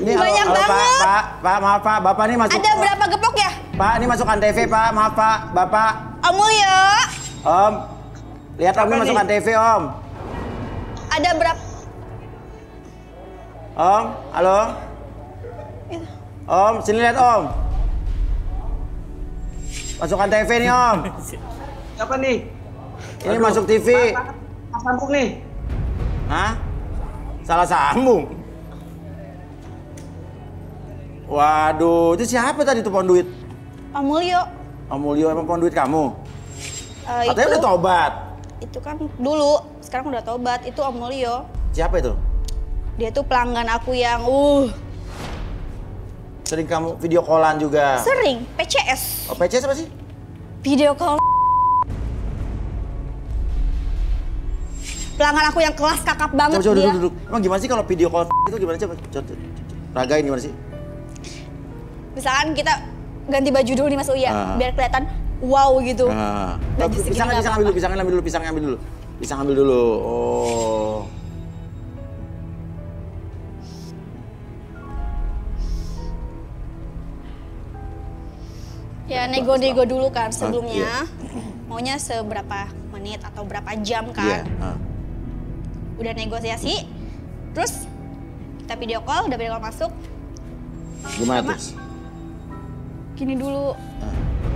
Ini banyak halo, banget. Pak, maaf Pak, Bapak ini masuk. Ada berapa gepok ya? Pak, ini masuk Antv Pak, maaf Pak, Bapak. Om Mulyo. Om, lihat Om ini masuk Antv Om. Ada berapa? Om, halo. Om, sini lihat Om. Masuk Antv nih Om. Siapa nih? Ini masuk TV. Sambung nih. Hah? Salah sambung. Waduh, itu siapa tadi tuh pohon duit? Om Mulyo. Om Mulyo emang pohon duit kamu? Katanya Itu, udah tobat. itu kan dulu, sekarang udah tobat. Itu Om Mulyo. Siapa itu? Dia tuh pelanggan aku yang Sering kamu video callan juga? sering PCS. Oh, PC apa sih? Video call. Pelanggan aku yang kelas kakap banget Coba dia. duduk. Emang gimana sih kalau video call itu gimana coba? Ragain gimana sih? Misalkan kita ganti baju dulu nih Mas Uya, biar kelihatan wow gitu. Baju segini Pisang nggak ambil dulu, pisang ambil dulu, pisang ambil dulu. Pisang ambil dulu. Oh. Ya nego-nego dulu kan sebelumnya. Maunya seberapa menit atau berapa jam kan. Udah negosiasi, terus kita video call, udah video call masuk. Gimana Sama. terus? Gini dulu,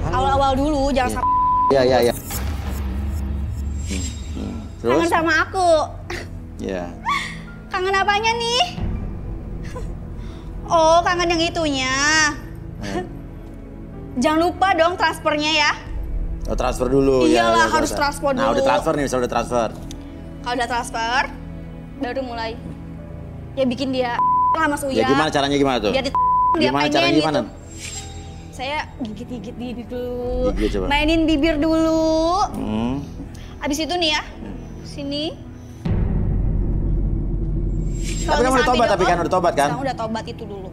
awal-awal dulu, jangan sampai Iya. Terus? kangen sama aku. Iya. Kangen apanya nih? Oh, kangen yang itunya. Jangan lupa dong transfernya ya. Oh, transfer dulu. Iyalah, ya, harus transfer Nah, dulu. udah transfer nih, misalnya udah transfer. Kalau udah transfer, baru mulai. Ya bikin dia lah Mas Uya. Ya gimana caranya gimana tuh? Biar dia Gimana pengen caranya gitu. gimana? Saya gigit-gigit gini dulu. Gigit coba. Mainin bibir dulu. Hmm. Abis itu nih ya, sini. Tapi kamu udah tobat tapi kan, udah tobat kan? Sekarang udah tobat itu dulu.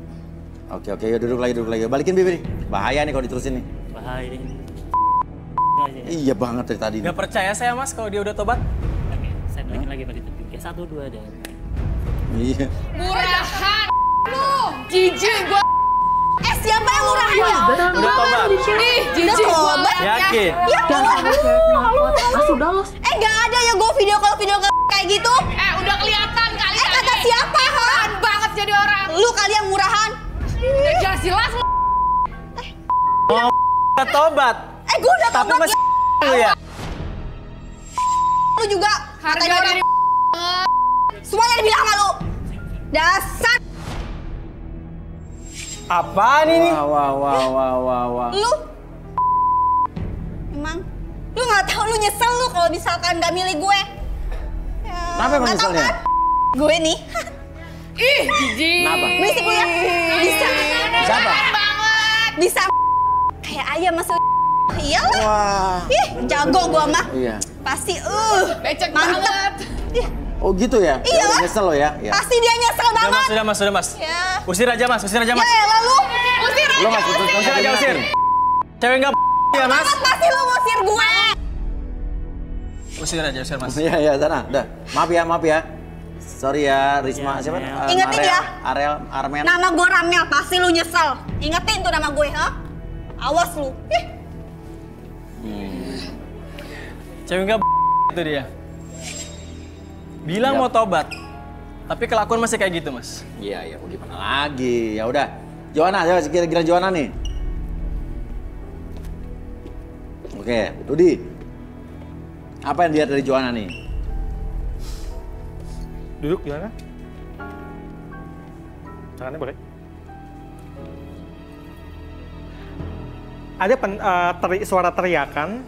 Oke, yuk duduk lagi. Balikin bibir nih. Bahaya nih kalau diterusin nih. Bahaya ini. Iya banget dari tadi. Gak percaya saya Mas kalau dia udah tobat? Oke, saya balikin lagi Pak itu. Oke, 1, 2 dan. Iya. Murahan lu, jijik gua. Siapa yang murahan ya? Udah tobat? Ih, jijik Udah gua. tobat? Yakin? Ya Allah. Sudah loh. Gak ada ya gue video call kayak gitu. Udah kelihatan kali. Kata siapa ha? Murahan banget jadi orang. Lu kali yang murahan. Udah jelas lu. Oh, udah tobat. Gue udah Tapi tobat masih ya. lu ya? Lu juga. Harga Katanya orang. diri Semuanya dibilang sama lu. Dasar. Apaan ini? Wah. Lu. Emang. Lu gak tahu lu nyesel lu kalau misalkan gak milih gue. Ya, Kenapa emang nggak tahu nyeselnya? kan? Gue nih. Ih, jijik. Kenapa? Berisik lu ya. Bisa. Siapa? Bisa. Kayak ayam masuk. Iyalah. Wah. Ih, jago gua mah. Iya. Pasti Becek mantep. banget. Ih, Oh gitu ya? Iya lah. Nyesel lo ya? Iya. pasti dia nyesel banget. Sudah mas. Ya. Usir aja mas. Ya elah lu. Usir Lo aja. masih Usir aja, usir. Cewek nggak ya mas? Pasti lu ngusir gue. Usir aja, usir mas. Iya, sana. Udah. Maaf ya. Sorry ya, Risma. Siapa? Ingetin ya. Armen. Nama gue Ramel, pasti lu nyesel. Ingetin tuh nama gue, ha? Awas lu. Ih. Cewek nggak itu dia. Bilang Iya. mau tobat, tapi kelakuan masih kayak gitu mas. Iya, mau gimana lagi? Ya udah. Joanna, ya kira-kira Joanna nih. Oke, Rudi. Apa yang dilihat dari Joanna nih? Duduk gimana? Tangannya boleh. Ada suara teriakan.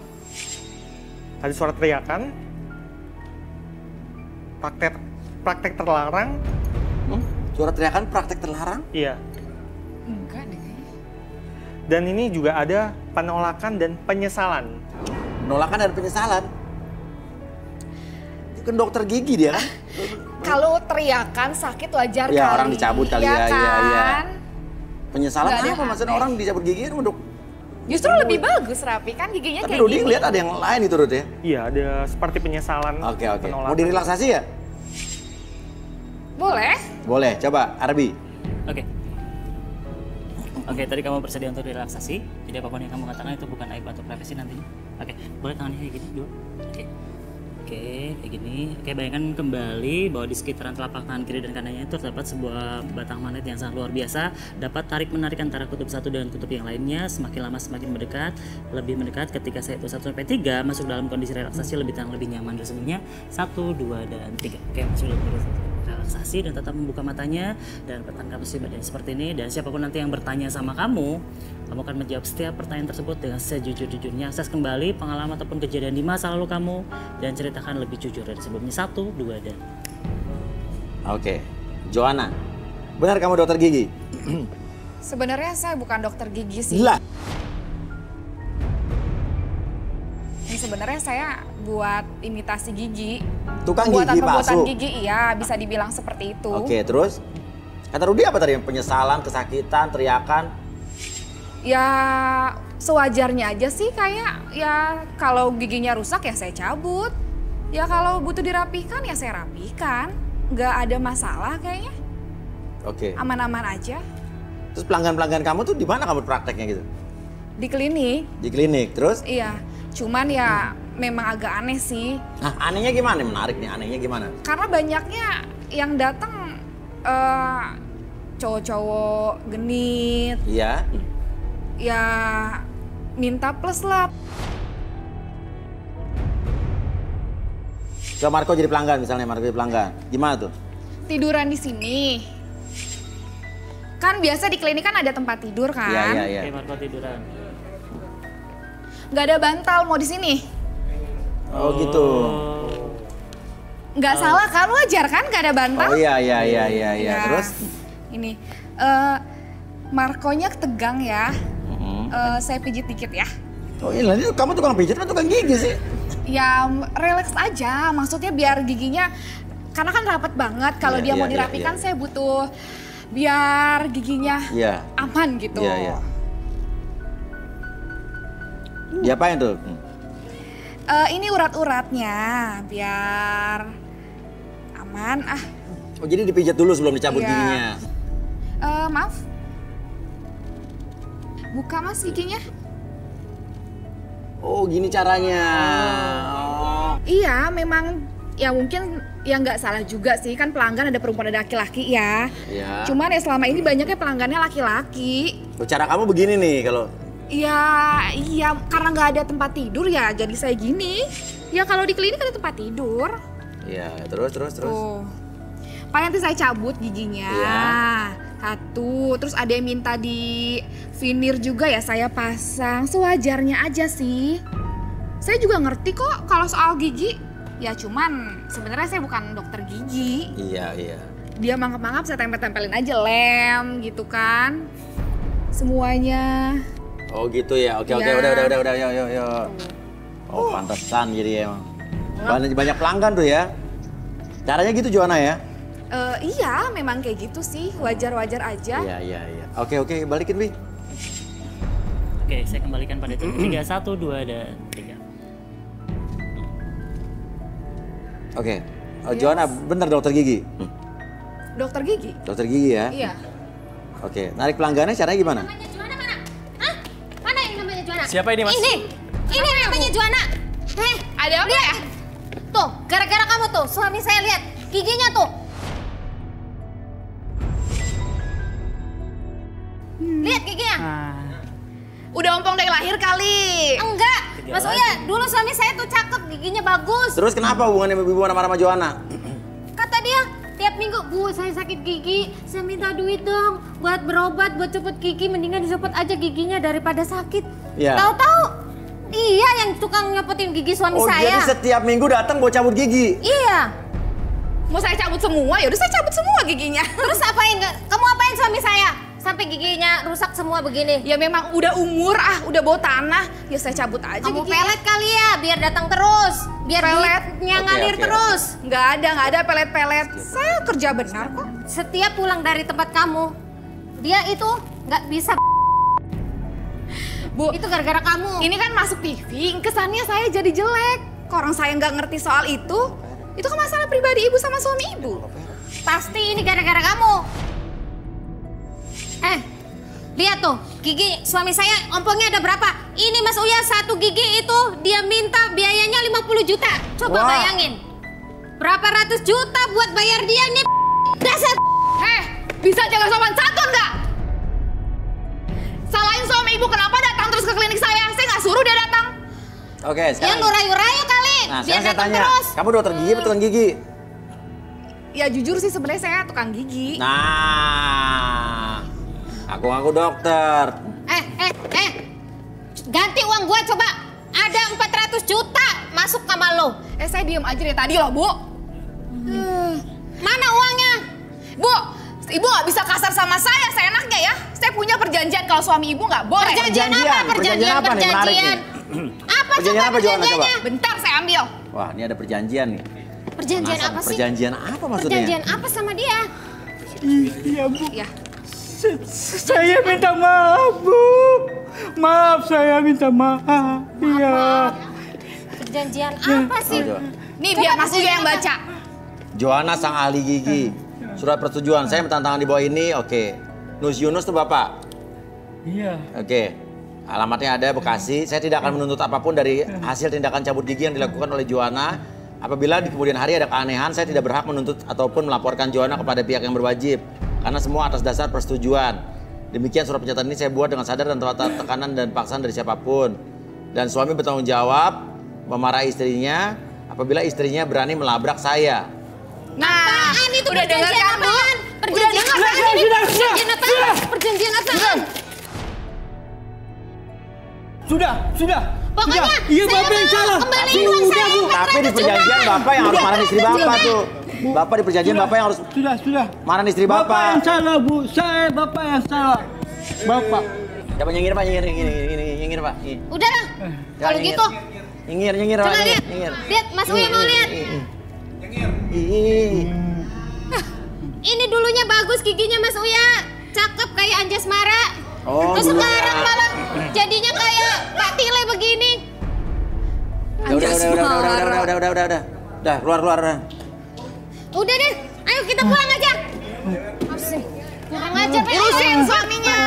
Ada suara teriakan. Praktek terlarang. Suara teriakan praktek terlarang? Iya. Enggak deh. Dan ini juga ada penolakan dan penyesalan. Penolakan dan penyesalan. Itu kan dokter gigi dia kan? Kalau teriakan sakit wajar Ya, kali. orang dicabut kali Iya ya, iya, kan? iya. Penyesalan Nggak ada apa? yang Maksudnya aneh. orang dicabut gigi kan dok. Justru lebih bagus Rapi kan giginya Tapi kayak Rudi gini. lihat ada yang lain itu Rudi ya? Iya, ada seperti penyesalan. Oke. penolakan. Mau direlaksasi ya? Boleh? Boleh, coba Arbi. Oke. Oke, tadi kamu bersedia untuk relaksasi. Jadi apapun yang kamu katakan itu bukan aib atau privasi nantinya. Oke, boleh tangannya kayak gini dulu. Oke. Oke, kayak gini. Oke, bayangkan kembali bahwa di sekitaran telapak tangan kiri dan kanannya itu terdapat sebuah batang magnet yang sangat luar biasa. Dapat tarik-menarik antara kutub satu dengan kutub yang lainnya. Semakin lama semakin mendekat, lebih mendekat. Ketika saya hitung 1 sampai 3, masuk dalam kondisi relaksasi lebih tenang, lebih nyaman. Dan sebelumnya 1, 2, dan 3. Oke, masuk dalam kondisi relaksasi dan tetap membuka matanya dan pertahankan posisi badan seperti ini. Dan siapapun nanti yang bertanya sama kamu akan menjawab setiap pertanyaan tersebut dengan sejujur-jujurnya. Akses kembali pengalaman ataupun kejadian di masa lalu kamu dan ceritakan lebih jujur dari sebelumnya. 1, 2, dan. Oke, Joanna, benar kamu dokter gigi? Sebenarnya saya bukan dokter gigi sih. Lah, Ini sebenarnya saya buat imitasi gigi. tukang Pembuatan gigi palsu. gigi, iya bisa dibilang seperti itu. Oke, terus? Kata Rudy apa tadi? Penyesalan, kesakitan, teriakan? Ya sewajarnya aja sih, kayak ya kalau giginya rusak ya saya cabut. Ya kalau butuh dirapikan ya saya rapikan. Nggak ada masalah kayaknya, Oke. aman-aman aja. Terus pelanggan-pelanggan kamu tuh di mana kamu prakteknya gitu? Di klinik, Di klinik, terus? iya. Cuman ya memang agak aneh sih. Nah, anehnya gimana? Menarik nih, anehnya gimana? Karena banyaknya yang datang cowok-cowok genit, Iya. ya minta plus lah. Coba Marco jadi pelanggan misalnya, Marco jadi pelanggan. Gimana tuh? Tiduran di sini. Kan biasa di klinik kan ada tempat tidur kan? Iya, iya, iya. Oke, Marco tiduran. Nggak ada bantal, mau di sini. Oh gitu. Nggak salah kan, wajar kan nggak ada bantal? Oh iya, iya, iya, iya, iya. Ya, Terus? Ini, Markonya tegang ya. Saya pijit dikit ya. Oh iya, nanti kamu tukang pijit atau tukang gigi sih? Ya relax aja, maksudnya biar giginya, karena kan rapat banget. Kalau Iya, dia iya, mau iya, dirapikan iya. saya butuh biar giginya Iya. aman gitu. Iya, iya. Diapain tuh? Ini urat-uratnya biar aman. Oh jadi dipijat dulu sebelum dicabut Iya. giginya? Maaf. Buka mas giginya. Oh gini caranya. Oh. Iya, memang ya mungkin ya nggak salah juga sih, kan pelanggan ada perempuan ada laki-laki ya. Iya. Cuman ya selama ini banyaknya pelanggannya laki-laki. Oh, cara kamu begini nih kalau. Ya iya, karena nggak ada tempat tidur ya jadi saya gini. Ya kalau di klinik ada tempat tidur. Iya, terus. Tuh. Pak nanti saya cabut giginya. Iya. 1, terus ada yang minta di veneer juga ya saya pasang. Sewajarnya aja sih. Saya juga ngerti kok kalau soal gigi. Ya cuman sebenarnya saya bukan dokter gigi. Iya, iya. Dia mangap-mangap saya tempel-tempelin aja lem gitu kan. Semuanya. Oh gitu ya. Oke, Iya. udah, yuk. Oh, pantesan jadi emang. Banyak pelanggan tuh ya. Caranya gitu Joanna ya? Iya, memang kayak gitu sih. Wajar-wajar aja. Iya. Oke, balikin Wi. Oke, saya kembalikan pada itu. 3, 1, 2, dan 3. Oke. Oh, Joanna bener dokter gigi? Dokter gigi? Dokter gigi ya? Iya. Oke, narik pelanggannya caranya gimana? Namanya Joanna mana? Hah? Mana yang namanya Joanna? Siapa ini mas? Ini namanya Joanna. Ada apa ya? Tuh, gara-gara kamu tuh, suami saya lihat giginya tuh. Lihat giginya. Udah ompong dari lahir kali. Enggak. Mas Uya, dulu suami saya tuh cakep, giginya bagus. Terus kenapa hubungannya ibu sama Joanna? Kata dia, tiap minggu, Bu, saya sakit gigi, saya minta duit dong buat berobat, buat cepet gigi, mendingan dicopot aja giginya daripada sakit. Iya. Tahu-tahu dia yang tukang nyopotin gigi suami Oh, saya. jadi setiap minggu datang buat cabut gigi? Iya. Mau saya cabut semua? Ya udah saya cabut semua giginya. Terus apain? Kamu apain suami saya? Sampai giginya rusak semua begini. Ya memang udah umur, udah bau tanah. Ya saya cabut aja Kamu giginya. pelet kali ya, biar datang terus. Biar Pelet? duitnya ngalir Oke. terus. Nggak ada pelet-pelet. Saya kerja benar kok. Setiap pulang dari tempat kamu, dia itu nggak bisa. Bu, Itu gara-gara kamu. ini kan masuk TV, kesannya saya jadi jelek. Orang saya nggak ngerti soal itu kan masalah pribadi ibu sama suami ibu. Pasti ini gara-gara kamu. Lihat tuh, gigi suami saya ompongnya ada berapa? Ini Mas Uya 1 gigi itu dia minta biayanya 50 juta. Coba bayangin. Berapa ratus juta buat bayar dia nih? Dasar. Bisa jaga sopan santun nggak? Salahin suami ibu kenapa datang terus ke klinik saya? Saya nggak suruh dia datang. Oke, Ya sekarang. lu rayu-rayu kali. Nah, Biar sekarang saya datang tanya, terus. kamu dokter gigi atau tukang gigi? Ya jujur sih sebenarnya saya tukang gigi. Nah, aku ngaku dokter. Ganti uang gua coba. Ada 400 juta masuk sama lo. Saya diem aja dari tadi loh, Bu. Mana uangnya? Bu, ibu nggak bisa kasar sama saya seenaknya ya. Saya punya perjanjian kalau suami ibu nggak boleh. Perjanjian apa? Perjanjian apa nih? Menarik nih. Apa Perjanjian coba apa, Joanna, coba? perjanjiannya? Bentar saya ambil. Wah, ini ada perjanjian nih. Perjanjian Penasaran, apa sih? Perjanjian apa maksudnya? Perjanjian apa sama dia? Iya, Bu. Ya. Saya minta maaf, Bu. Maaf, saya minta maaf. Iya. Perjanjian apa sih? Oh, coba. Nih biar Mas Uya yang baca. Joanna sang ahli gigi. Surat persetujuan, saya minta tangan di bawah ini, oke. Nus Yunus tuh Bapak? Iya. Oke. Alamatnya ada Bekasi. Saya tidak akan menuntut apapun dari hasil tindakan cabut gigi yang dilakukan oleh Joanna. Apabila di kemudian hari ada keanehan, saya tidak berhak menuntut ataupun melaporkan Joanna kepada pihak yang berwajib. Karena semua atas dasar persetujuan. Demikian surat pernyataan ini saya buat dengan sadar dan tanpa tekanan dan paksaan dari siapapun. Dan suami bertanggung jawab memarahi istrinya apabila istrinya berani melabrak saya. Nah, Apaan itu udah dengar perjanjian kan, Bu? apaan? Perjanjian Udah apaan dengar, ini? sudah. Perjanjian apaan? Perjanjian apaan? Sudah. Pokoknya Iya, saya Bapak yang mau salah. kembaliin uang saya yang Tapi di 400 perjanjian juta. Bapak yang harus marahin istri Bapak tuh. Bapak di perjanjian Bapak yang harus Sudah. marahin istri Bapak yang Bapak. salah, Bu. Saya Bapak yang salah. Bapak. Coba nyengir Pak, nyengir Pak. Nih. Udah lah. Ya, Kalau nyengir. gitu, Nyengir Pak, coba lihat. nyengir. Lihat, Mas Uya mau lihat. Ih. Ini dulunya bagus giginya Mas Uya. Cakep kayak Anjasmara. Oh, Terus dulu sekarang ya. malah jadinya kayak Pak Tile begini. Udah. Udah, keluar. Udah deh, ayo kita pulang aja. Asik. Kurang ajar, Urusin suaminya.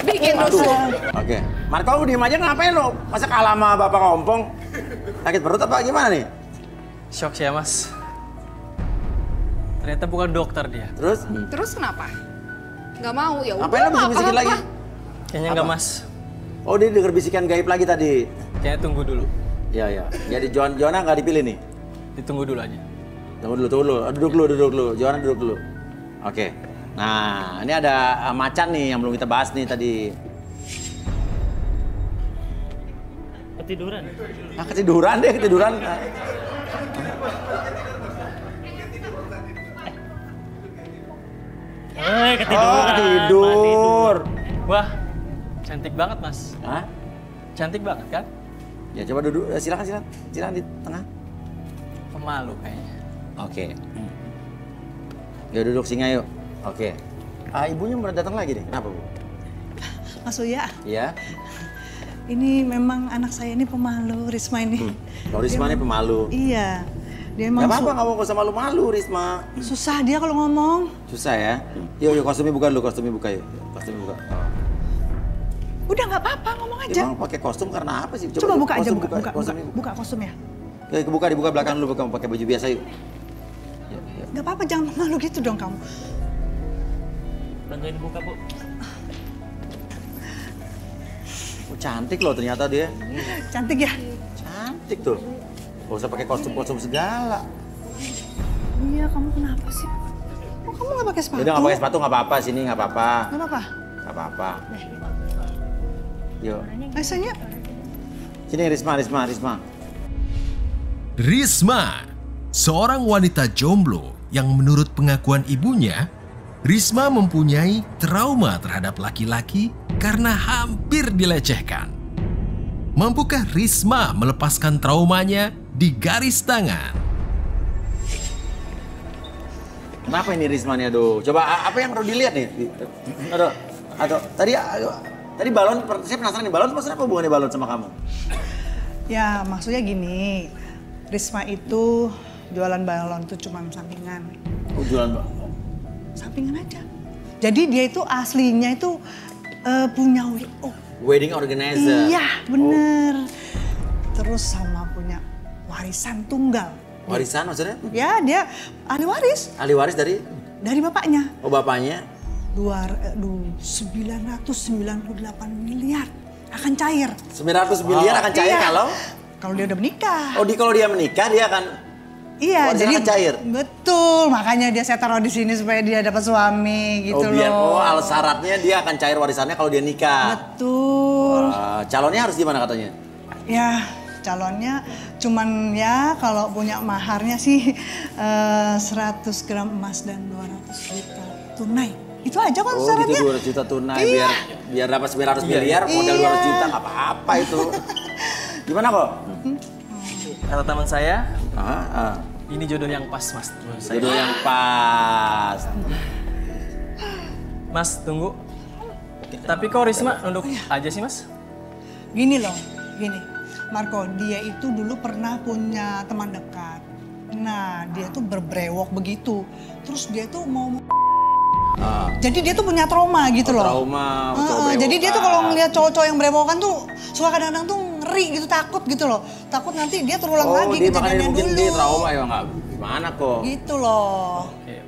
Bikin rusuh. Oke. Marco, lu diem aja ngapain lo? Masa kalah sama Bapak Kompong? Sakit perut apa gimana nih? Shock sih ya, Mas. Ternyata bukan dokter dia. Terus? Terus kenapa? Gak mau ya udah. Ngapain lo bisik-bisikin lagi? Kayaknya Apa? enggak, Mas. Oh, dia denger bisikan gaib lagi tadi. Kayaknya tunggu dulu. Iya. Jadi Joanna nggak dipilih nih? Ditunggu dulu aja. Tunggu dulu. Duduk dulu. Joanna duduk dulu. Oke. Nah, ini ada macan nih yang belum kita bahas nih tadi. Ketiduran. Nah, ketiduran. Ketiduran. Oh, tidur. Wah, cantik banget, Mas. Hah? Cantik banget kan? Ya coba duduk. Silakan di tengah. Pemalu kayaknya. Oke. Ya duduk singa yuk. Oke. Ibunya mau datang lagi nih. Kenapa, Bu? Mas Uya, Iya. ini memang anak saya ini pemalu, Risma ini. Kalau Risma ini pemalu. Iya, dia Gak memang apa-apa, nggak mau usah malu-malu, Risma. susah dia kalau ngomong. Susah ya? Yuk, kostumnya buka dulu, Kostumnya buka. Oh. Udah nggak apa-apa, ngomong aja. Emang pakai kostum karena apa sih? Coba buka aja, kostum buka kostumnya. Ya, dibuka belakang dulu, kamu pakai baju biasa yuk. Nggak apa-apa, jangan malu gitu dong kamu. Bantuin buka, Bu. Oh, cantik loh ternyata dia. Cantik ya? Cantik tuh. Gak usah pakai kostum segala. Iya, kamu kenapa sih? Oh, kamu nggak pakai sepatu? Udah nggak pakai sepatu nggak apa-apa, sini nggak apa-apa. Nggak apa-apa? Nggak apa-apa. Yuk. Rasanya Sini Risma. Risma, seorang wanita jomblo yang menurut pengakuan ibunya, Risma mempunyai trauma terhadap laki-laki karena hampir dilecehkan. Mampukah Risma melepaskan traumanya di garis tangan? Kenapa ini Risma nih? Aduh, coba apa yang perlu dilihat nih? Aduh, tadi balon, saya penasaran nih, balon maksudnya apa hubungannya balon sama kamu? ya maksudnya gini, Risma itu jualan balon tuh cuma sampingan. Oh, jualan balon. Sampingan aja. Jadi dia itu aslinya itu punya WO. Wedding organizer. Iya, bener. Terus sama punya warisan tunggal. Warisan maksudnya? Ya, dia ahli waris. Ahli waris dari bapaknya. Oh, bapaknya? 998 miliar akan cair. 900 miliar akan cair kalau dia udah menikah. Oh, kalau dia menikah dia akan jadi akan cair. Betul, makanya saya taruh di sini supaya dia dapat suami gitu loh. Syaratnya dia akan cair warisannya kalau dia nikah. Betul. Calonnya harus gimana katanya? Ya, calonnya cuman ya kalau punya maharnya sih 100 gram emas dan 200 juta tunai. Itu aja kan syaratnya. Oh gitu, 200 juta tunai biar dapat 900 miliar modal 200 juta nggak apa-apa itu. Gimana kok? Kata teman saya, ini jodoh yang pas mas. Jodoh yang pas. Mas tunggu. Tapi kok Risma nunduk aja sih mas? Gini loh, Marco, dia itu dulu pernah punya teman dekat. Nah, dia tuh berbrewok begitu. Terus dia tuh mau jadi dia tuh punya trauma gitu loh. Trauma, jadi dia tuh kalau ngeliat cowok-cowok yang brewokan tuh suka kadang-kadang tuh ngeri gitu, takut gitu loh. Takut nanti dia terulang lagi kejadiannya dulu. Dia trauma ya nggak? Gimana kok? Gitu loh. Oke.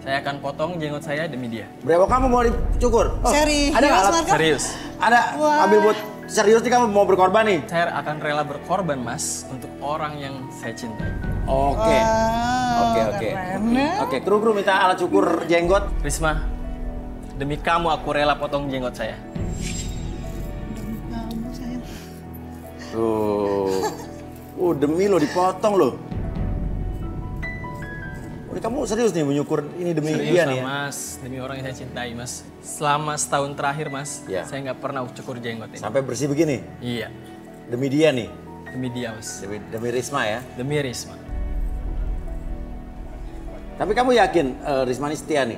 Saya akan potong jenggot saya demi dia. Brewok kamu mau dicukur? Serius? Ada alat? Serius. Ada. Ambil buat serius nih, kamu mau berkorban nih? Saya akan rela berkorban mas untuk orang yang saya cintai. Oke. Oke, kru minta alat cukur jenggot. Risma, demi kamu aku rela potong jenggot saya. Kamu sayang. Tuh. Demi lo dipotong lo. Ini kamu serius nih menyukur ini demi dia nih? Serius mas, demi orang yang saya cintai mas. Selama setahun terakhir mas, saya nggak pernah cukur jenggot ini. Sampai bersih begini? Iya. Demi dia nih? Demi dia mas. Demi Risma ya? Demi Risma. Tapi kamu yakin Risma ini setia nih?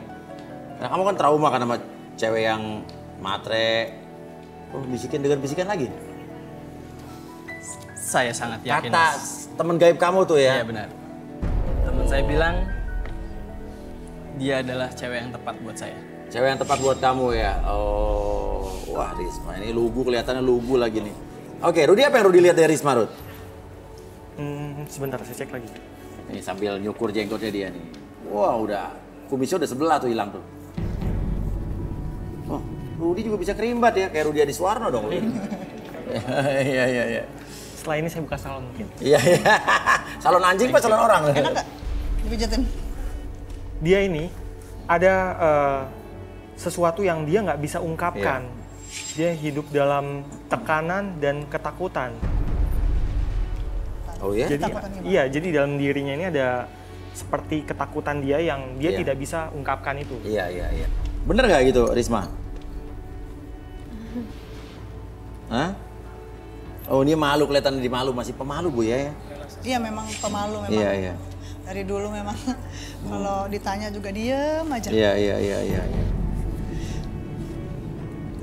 Karena kamu kan trauma kan sama cewek yang matre. Dengar bisikan lagi? Saya sangat yakin. Kata teman gaib kamu tuh ya? Iya benar. Teman saya bilang dia adalah cewek yang tepat buat saya. Cewek yang tepat buat kamu ya? Wah Risma ini lugu, kelihatannya lugu lagi nih. Oke, Rudi apa yang Rudi lihat dari Risma, Rud? Sebentar, saya cek lagi. Ini sambil nyukur jenggotnya dia nih. Wah udah, kumisnya udah sebelah tuh hilang tuh. Oh, Rudi juga bisa kerimbat ya, kayak Rudi Adiswarno dong. Iya. Setelah ini saya buka salon mungkin. Iya. Salon anjing apa salon orang? Enak gak dipijatin? Dia ini ada sesuatu yang dia nggak bisa ungkapkan. Dia hidup dalam tekanan dan ketakutan. Oh ya? Jadi dalam dirinya ini ada seperti ketakutan dia yang dia tidak bisa ungkapkan itu. Iya. Bener nggak gitu, Risma? Hah? Oh ini malu, kelihatan di malu, masih pemalu Bu ya? Iya memang pemalu memang. Iya. Dari dulu memang kalau ditanya juga diem aja. Iya.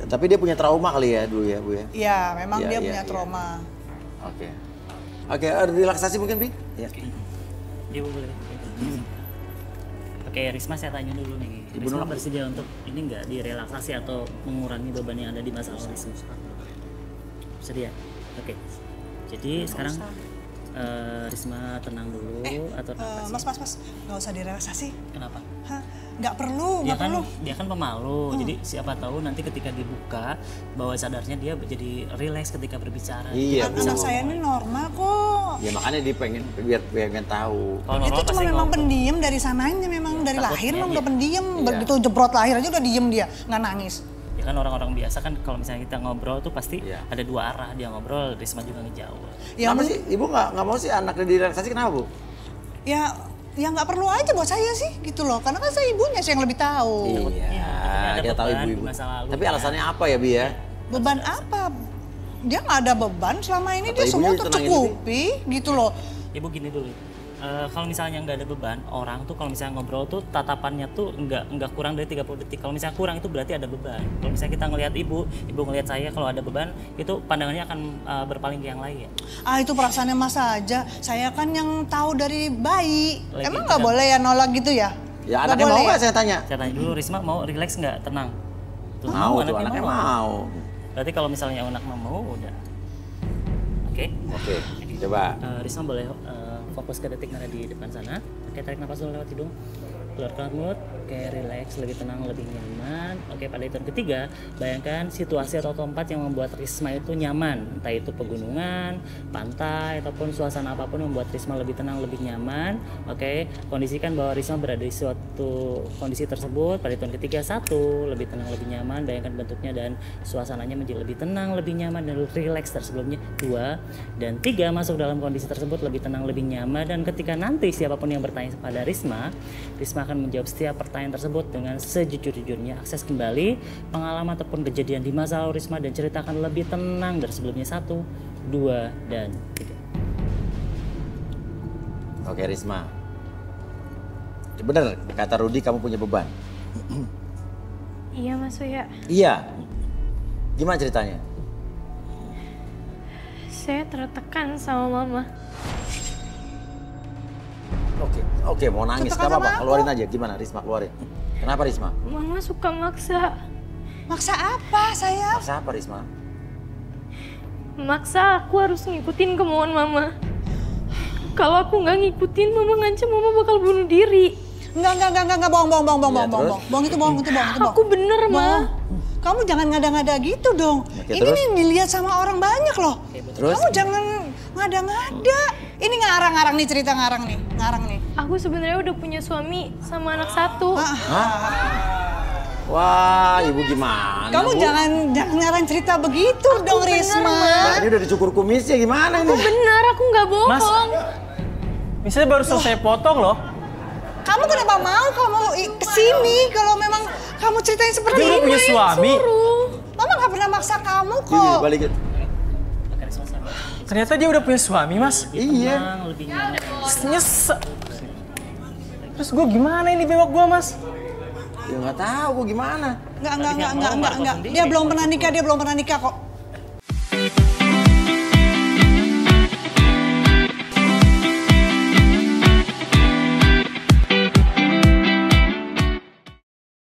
Tapi dia punya trauma kali ya dulu ya Bu ya? Iya memang dia punya trauma. Oke, relaksasi mungkin Bi? Iya. Ibu boleh. Oke, Risma saya tanya dulu nih. Risma bersedia untuk ini nggak direlaksasi atau mengurangi beban yang ada di masa lalu Risma? Bersedia? Oke. Jadi sekarang Risma tenang dulu atau apa sih? Mas, nggak usah direlaksasi. Kenapa? Nggak perlu. Dia kan pemalu, jadi siapa tahu nanti ketika dibuka bawah sadarnya dia jadi rileks ketika berbicara. Iya. Anak saya ini normal kok. Ya makanya dia pengen tahu. Itu cuma memang pendiam dari sananya, memang dari lahir memang udah pendiam. Begitu jebrot lahir aja udah diem dia, nggak nangis. Ya kan orang-orang biasa kan kalau misalnya kita ngobrol tuh pasti ada dua arah, dia ngobrol, Risma juga ngejauh. Ya, kenapa sih ibu nggak mau sih anaknya direlaksasi, kenapa Bu? Ya nggak perlu aja buat saya sih gitu loh, karena kan saya ibunya sih yang lebih tahu. Iya, kita tahu ibu-ibu. Tapi alasannya apa ya Bi ya? Beban apa? Dia nggak ada beban selama ini, dia semua tercukupi gitu loh. Ibu gini dulu. Kalau misalnya nggak ada beban, orang tuh kalau misalnya ngobrol tuh tatapannya tuh nggak kurang dari 30 detik. Kalau misalnya kurang itu berarti ada beban. Kalau misalnya kita ngelihat ibu ngelihat saya, kalau ada beban itu pandangannya akan berpaling ke yang lain ya. Itu perasaannya Mas aja. Saya kan yang tahu dari bayi. Lagi emang nggak boleh ya nolak gitu ya? Ya anaknya mau nggak saya tanya? Saya tanya dulu, Risma mau relax nggak, tenang? Tuh, Mau tuh, anaknya mau. Berarti kalau misalnya anak mau, udah. Oke, coba. Risma boleh fokus ke detik nada di depan sana. Oke, tarik nafas dulu lewat hidung. Keluarkan mulut, oke, relax, lebih tenang, lebih nyaman. Oke, pada hitungan ketiga, bayangkan situasi atau tempat yang membuat Risma itu nyaman. Entah itu pegunungan, pantai, ataupun suasana apapun yang membuat Risma lebih tenang, lebih nyaman. Oke, kondisikan bahwa Risma berada di suatu kondisi tersebut. Pada hitungan ketiga, 1, lebih tenang, lebih nyaman. Bayangkan bentuknya dan suasananya menjadi lebih tenang, lebih nyaman, dan relax dari sebelumnya. 2, dan 3, masuk dalam kondisi tersebut lebih tenang, lebih nyaman. Dan ketika nanti siapapun yang bertanya kepada Risma akan menjawab setiap pertanyaan tersebut dengan sejujur-jujurnya. Akses kembali pengalaman ataupun kejadian di masa lalu Risma dan ceritakan lebih tenang dari sebelumnya. 1, 2, dan 3. Oke Risma. Bener kata Rudi, kamu punya beban. Iya Mas Uya. Iya. Gimana ceritanya? Saya tertekan sama Mama. Oke, mau nangis, gak apa-apa, keluarin aja. Gimana Risma, keluarin. Kenapa Risma? Mama suka maksa. Maksa apa sayang? Maksa apa Risma? Maksa aku harus ngikutin kemauan Mama. Kalau aku nggak ngikutin, Mama ngancam Mama bakal bunuh diri. Enggak, bohong. Bohong itu bohong. Aku bener, Ma. Kamu jangan ngada-ngada gitu dong. Ini nih dilihat sama orang banyak loh. Terus? Kamu jangan ngada-ngada. Ini ngarang nih, cerita ngarang nih. Aku sebenarnya udah punya suami sama anak 1. Wah, ibu gimana? Kamu Bu? jangan ngarang cerita begitu dong, Risma. Nah, ini udah dicukur kumisnya, gimana ini? Aku bener, aku nggak bohong. Misalnya baru selesai potong loh. Kamu kenapa mau kamu kesini kalau memang kamu ceritain seperti ini? Dia punya suami. Mama nggak pernah maksa kamu kok. Balikin. Ternyata dia udah punya suami, Mas. Iya. Lebih nyaman. Nyesek. Terus gue gimana ini bewok gue, Mas? Ya nggak tahu gue gimana. Enggak. Dia belum pernah nikah kok.